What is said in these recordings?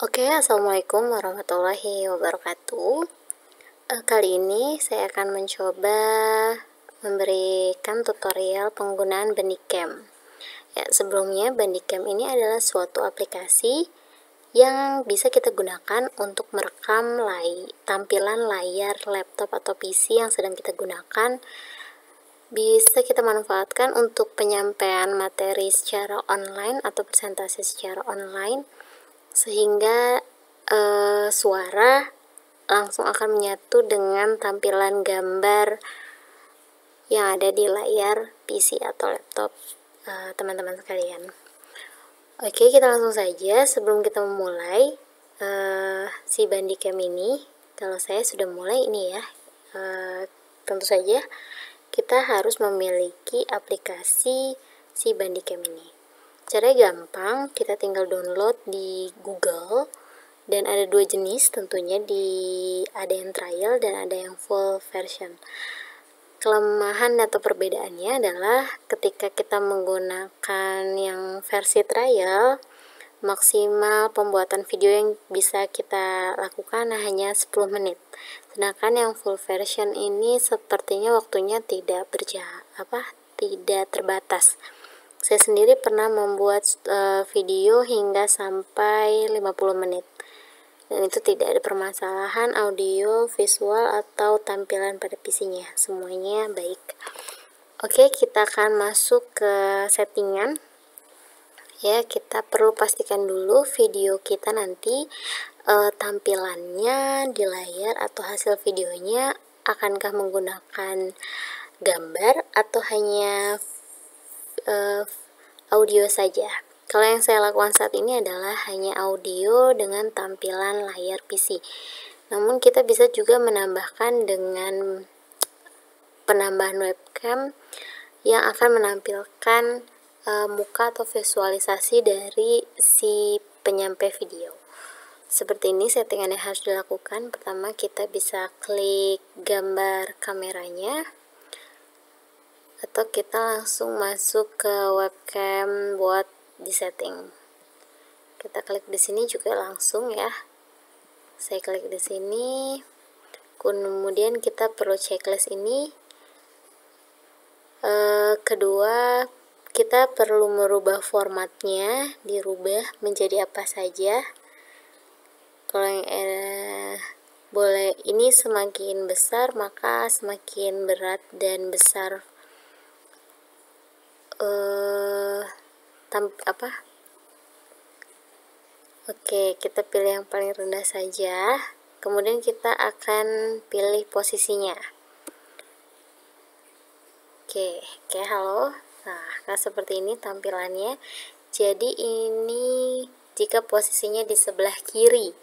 Oke, assalamualaikum warahmatullahi wabarakatuh. Kali ini saya akan mencoba memberikan tutorial penggunaan Bandicam. Ya, sebelumnya Bandicam ini adalah suatu aplikasi yang bisa kita gunakan untuk merekam tampilan layar laptop atau PC yang sedang kita gunakan. Bisa kita manfaatkan untuk penyampaian materi secara online atau presentasi secara online, sehingga suara langsung akan menyatu dengan tampilan gambar yang ada di layar PC atau laptop teman-teman sekalian. Oke, kita langsung saja. Sebelum kita memulai si Bandicam ini, kalau saya sudah mulai ini ya, tentu saja kita harus memiliki aplikasi si Bandicam ini. Caranya gampang, kita tinggal download di Google, dan ada dua jenis tentunya, ada yang trial dan ada yang full version. Kelemahan atau perbedaannya adalah ketika kita menggunakan yang versi trial, maksimal pembuatan video yang bisa kita lakukan hanya 10 menit. Sedangkan yang full version ini sepertinya waktunya tidak terbatas. Saya sendiri pernah membuat video hingga sampai 50 menit. Dan itu tidak ada permasalahan audio, visual, atau tampilan pada PC-nya. Semuanya baik. Oke, kita akan masuk ke settingan. Ya, kita perlu pastikan dulu video kita nanti tampilannya di layar atau hasil videonya akankah menggunakan gambar atau hanya audio saja. Kalau yang saya lakukan saat ini adalah hanya audio dengan tampilan layar PC. Namun kita bisa juga menambahkan dengan penambahan webcam yang akan menampilkan muka atau visualisasi dari si penyampai video. Seperti ini settingan yang harus dilakukan. Pertama, kita bisa klik gambar kameranya, atau kita langsung masuk ke webcam buat di setting. Kita klik di sini juga langsung ya. Saya klik di sini. Kemudian kita perlu checklist ini. Kedua, kita perlu merubah formatnya, dirubah menjadi apa saja. Kalau yang boleh ini semakin besar maka semakin berat dan besar Oke, kita pilih yang paling rendah saja. Kemudian kita akan pilih posisinya. Oke, halo. Nah, seperti ini tampilannya. Jadi ini jika posisinya di sebelah kiri.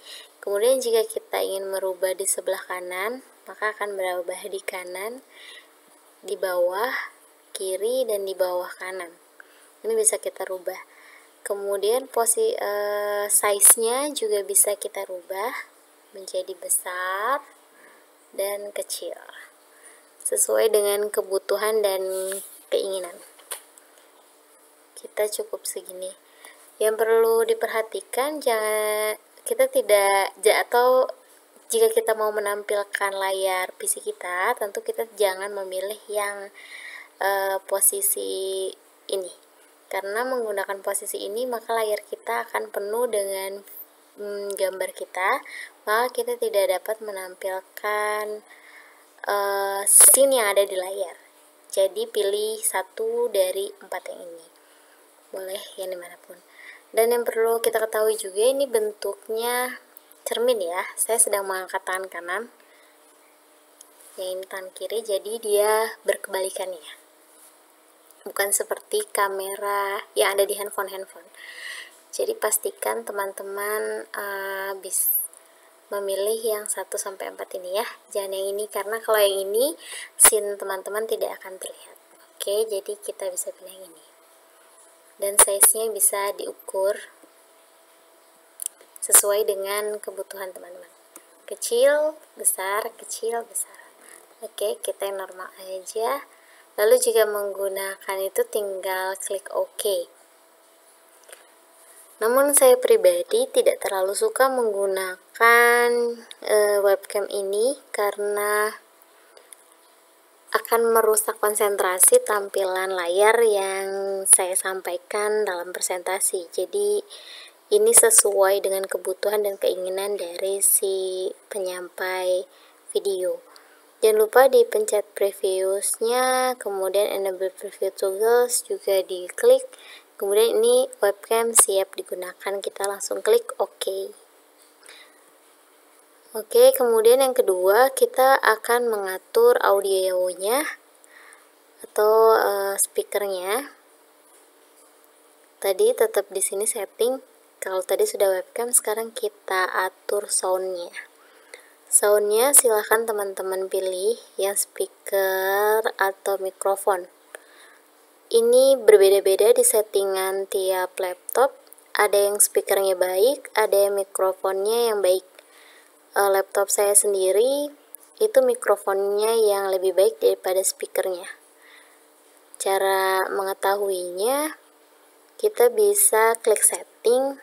Kemudian jika kita ingin merubah di sebelah kanan, maka akan berubah di kanan, di bawah, kiri, dan di bawah kanan. Ini bisa kita rubah. Kemudian size-nya juga bisa kita rubah menjadi besar dan kecil sesuai dengan kebutuhan dan keinginan. Kita cukup segini. Yang perlu diperhatikan, jika kita mau menampilkan layar PC kita, tentu kita jangan memilih yang posisi ini. Karena menggunakan posisi ini maka layar kita akan penuh dengan gambar kita, maka kita tidak dapat menampilkan scene yang ada di layar. Jadi pilih satu dari 4 yang ini, boleh yang dimanapun. Dan yang perlu kita ketahui juga, ini bentuknya cermin ya. Saya sedang mengangkat tangan kanan, yang ini tangan kiri, jadi dia berkebalikan ya, bukan seperti kamera yang ada di handphone. Jadi pastikan teman-teman bisa memilih yang 1-4 ini ya, jangan yang ini, karena kalau yang ini scene teman-teman tidak akan terlihat. Oke, jadi kita bisa pilih yang ini, dan size-nya bisa diukur sesuai dengan kebutuhan teman-teman, kecil, besar, kecil, besar. Oke, kita yang normal aja. Lalu jika menggunakan itu tinggal klik OK. Namun saya pribadi tidak terlalu suka menggunakan webcam ini karena akan merusak konsentrasi tampilan layar yang saya sampaikan dalam presentasi. Jadi ini sesuai dengan kebutuhan dan keinginan dari si penyampai video. Jangan lupa dipencet previewsnya, kemudian enable preview tools juga diklik. Kemudian ini webcam siap digunakan, kita langsung klik OK. Oke, kemudian yang kedua kita akan mengatur audionya atau speakernya. Tadi tetap di sini setting. Kalau tadi sudah webcam, sekarang kita atur soundnya. Soundnya silahkan teman-teman pilih yang speaker atau mikrofon. Ini berbeda-beda di settingan tiap laptop. Ada yang speakernya baik, ada yang mikrofonnya yang baik. Laptop saya sendiri itu mikrofonnya yang lebih baik daripada speakernya. Cara mengetahuinya, kita bisa klik setting.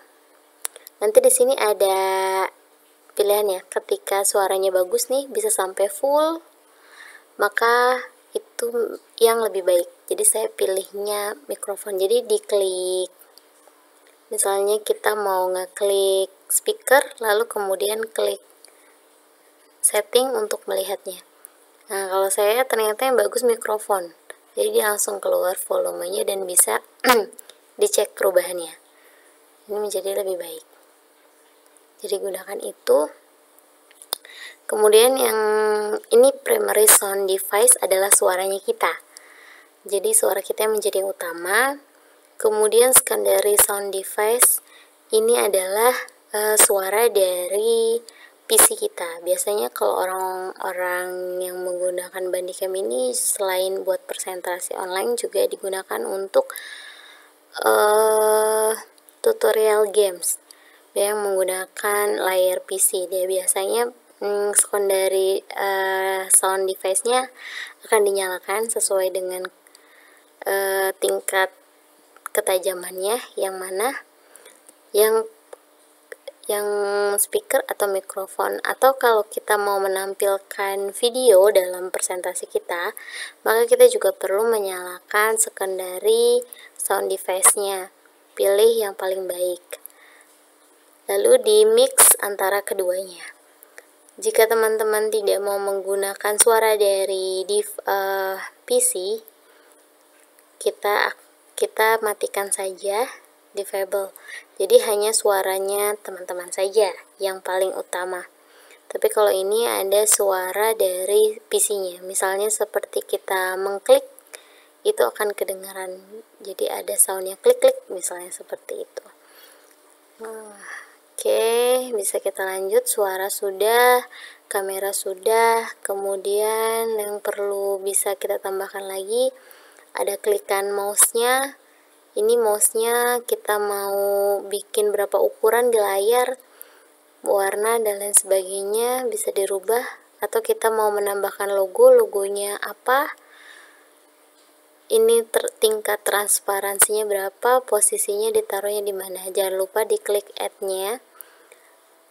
Nanti di sini ada pilihan ya, ketika suaranya bagus nih bisa sampai full, maka itu yang lebih baik. Jadi saya pilihnya mikrofon. Jadi diklik. Misalnya kita mau ngeklik speaker, lalu kemudian klik setting untuk melihatnya. Nah, kalau saya ternyata yang bagus mikrofon. Jadi dia langsung keluar volumenya dan bisa dicek perubahannya. Ini menjadi lebih baik. Jadi gunakan itu. Kemudian yang ini primary sound device adalah suaranya kita. Jadi suara kita yang menjadi yang utama. Kemudian secondary sound device ini adalah suara dari PC kita. Biasanya kalau orang-orang yang menggunakan Bandicam ini selain buat presentasi online juga digunakan untuk tutorial games yang menggunakan layar PC. Dia biasanya secondary sound device-nya akan dinyalakan sesuai dengan tingkat ketajamannya, yang mana yang speaker atau mikrofon. Atau kalau kita mau menampilkan video dalam presentasi kita, maka kita juga perlu menyalakan secondary sound device-nya. Pilih yang paling baik, lalu di mix antara keduanya. Jika teman-teman tidak mau menggunakan suara dari PC, kita matikan saja disable. Jadi hanya suaranya teman-teman saja yang paling utama. Tapi kalau ini ada suara dari PC-nya, misalnya seperti kita mengklik, itu akan kedengaran. Jadi ada soundnya klik-klik, misalnya seperti itu. Oke, bisa kita lanjut. Suara sudah, kamera sudah. Kemudian yang perlu bisa kita tambahkan lagi, ada klikan mouse-nya. Ini mouse-nya kita mau bikin berapa ukuran di layar, warna dan lain sebagainya bisa dirubah. Atau kita mau menambahkan logonya apa, ini tingkat transparansinya berapa, posisinya ditaruhnya di mana. Jangan lupa diklik add-nya.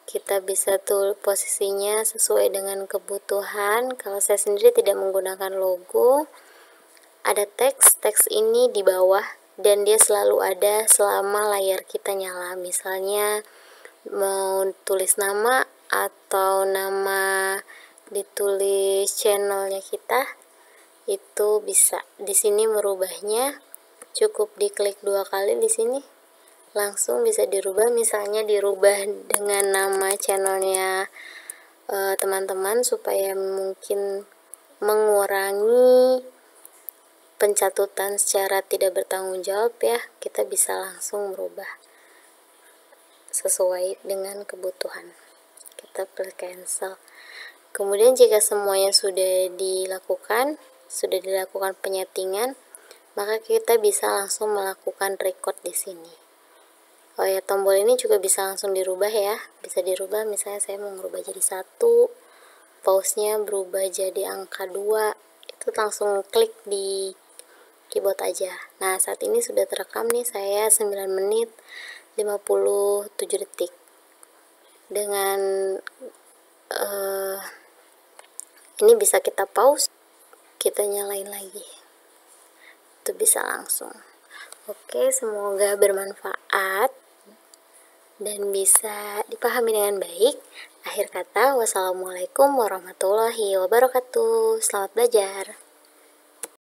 Kita bisa tuh posisinya sesuai dengan kebutuhan. Kalau saya sendiri tidak menggunakan logo. Ada teks ini di bawah dan dia selalu ada selama layar kita nyala. Misalnya mau tulis nama atau nama ditulis channelnya kita, itu bisa. Di sini merubahnya cukup diklik 2 kali di sini langsung bisa dirubah. Misalnya dirubah dengan nama channelnya teman-teman supaya mungkin mengurangi pencatutan secara tidak bertanggung jawab ya, kita bisa langsung merubah sesuai dengan kebutuhan. Kita klik cancel. Kemudian jika semuanya sudah dilakukan penyetingan, maka kita bisa langsung melakukan record di sini. Oh ya, tombol ini juga bisa langsung dirubah ya. Bisa dirubah, misalnya saya mau merubah jadi 1, pause-nya berubah jadi angka 2, itu langsung klik di keyboard aja. Nah, saat ini sudah terekam nih saya 9 menit 57 detik. Dengan ini bisa kita pause, kita nyalain lagi, itu bisa langsung. Oke, semoga bermanfaat dan bisa dipahami dengan baik. Akhir kata, wassalamualaikum warahmatullahi wabarakatuh. Selamat belajar.